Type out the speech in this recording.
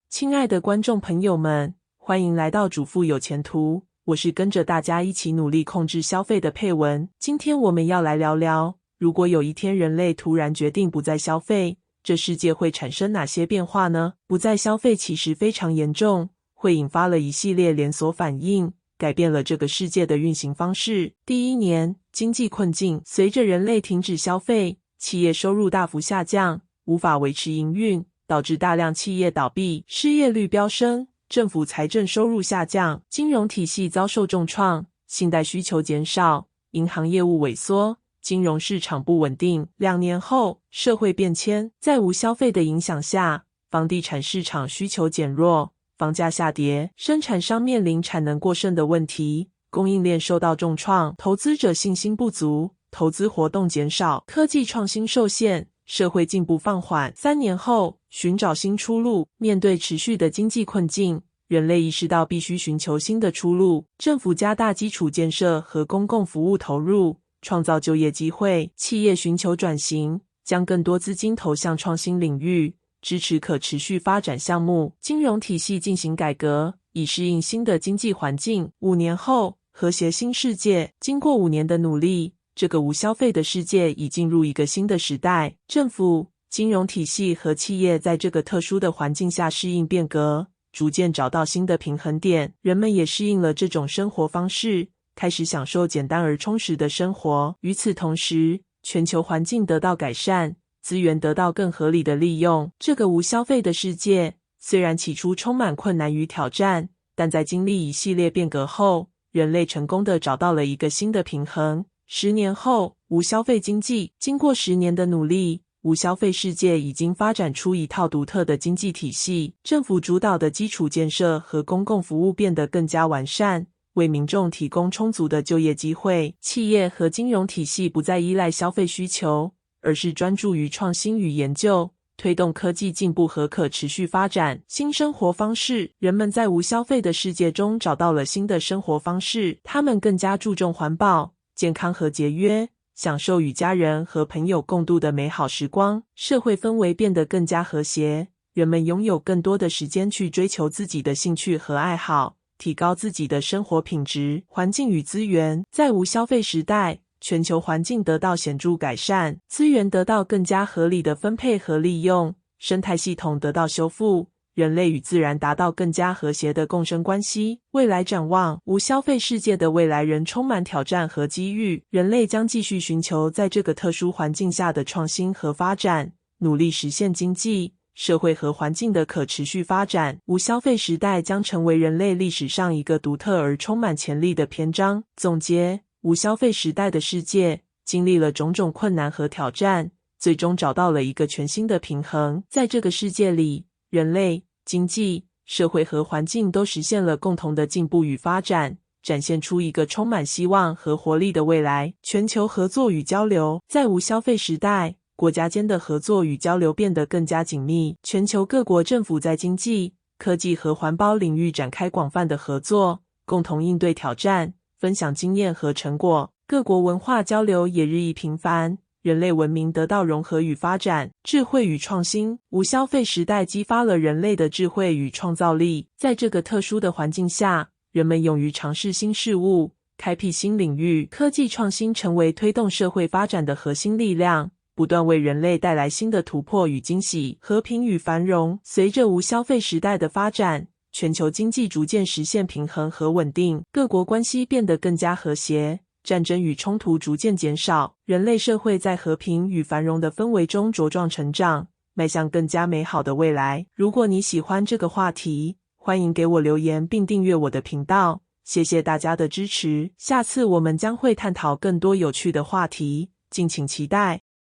亲爱的观众朋友们，欢迎来到主妇有钱途，我是跟着大家一起努力控制消费的佩文。今天我们要来聊聊，如果有一天人类突然决定不再消费，这世界会产生哪些变化呢？不再消费其实非常严重，会引发了一系列连锁反应，改变了这个世界的运行方式。第一年，经济困境，随着人类停止消费，企业收入大幅下降，无法维持营运，导致大量企业倒闭，失业率飙升，政府财政收入下降，金融体系遭受重创，信贷需求减少，银行业务萎缩，金融市场不稳定。2年后，社会变迁，在无消费的影响下，房地产市场需求减弱，房价下跌，生产商面临产能过剩的问题，供应链受到重创，投资者信心不足，投资活动减少，科技创新受限，社会进步放缓。3年后，寻找新出路。面对持续的经济困境，人类意识到必须寻求新的出路，政府加大基础建设和公共服务投入，创造就业机会，企业寻求转型，将更多资金投向创新领域，支持可持续发展项目，金融体系进行改革，以适应新的经济环境。5年后，和谐新世界。经过5年的努力，这个无消费的世界已进入一个新的时代。政府、金融体系和企业在这个特殊的环境下适应变革，逐渐找到新的平衡点。人们也适应了这种生活方式，开始享受简单而充实的生活。与此同时，全球环境得到改善，资源得到更合理的利用。这个无消费的世界虽然起初充满困难与挑战，但在经历一系列变革后，人类成功地找到了一个新的平衡。10年后，无消费经济。经过10年的努力，无消费世界已经发展出一套独特的经济体系，政府主导的基础建设和公共服务变得更加完善，为民众提供充足的就业机会。企业和金融体系不再依赖消费需求，而是专注于创新与研究，推动科技进步和可持续发展。新生活方式。人们在无消费的世界中找到了新的生活方式，他们更加注重环保、健康和节约，享受与家人和朋友共度的美好时光。社会氛围变得更加和谐，人们拥有更多的时间去追求自己的兴趣和爱好，提高自己的生活品质。环境与资源。在无消费时代，全球环境得到显著改善，资源得到更加合理的分配和利用，生态系统得到修复，人类与自然达到更加和谐的共生关系。未来展望。无消费世界的未来仍充满挑战和机遇，人类将继续寻求在这个特殊环境下的创新和发展，努力实现经济、社会和环境的可持续发展。无消费时代将成为人类历史上一个独特而充满潜力的篇章。总结。无消费时代的世界经历了种种困难和挑战，最终找到了一个全新的平衡。在这个世界里，人类、经济、社会和环境都实现了共同的进步与发展，展现出一个充满希望和活力的未来。全球合作与交流。在无消费时代，国家间的合作与交流变得更加紧密，全球各国政府在经济、科技和环保领域展开广泛的合作，共同应对挑战，分享经验和成果。各国文化交流也日益频繁，人类文明得到融合与发展。智慧与创新。无消费时代激发了人类的智慧与创造力，在这个特殊的环境下，人们勇于尝试新事物，开辟新领域，科技创新成为推动社会发展的核心力量，不断为人类带来新的突破与惊喜。和平与繁荣。随着无消费时代的发展，全球经济逐渐实现平衡和稳定，各国关系变得更加和谐，战争与冲突逐渐减少，人类社会在和平与繁荣的氛围中茁壮成长，迈向更加美好的未来。如果你喜欢这个话题，欢迎给我留言并订阅我的频道，谢谢大家的支持。下次我们将会探讨更多有趣的话题，敬请期待。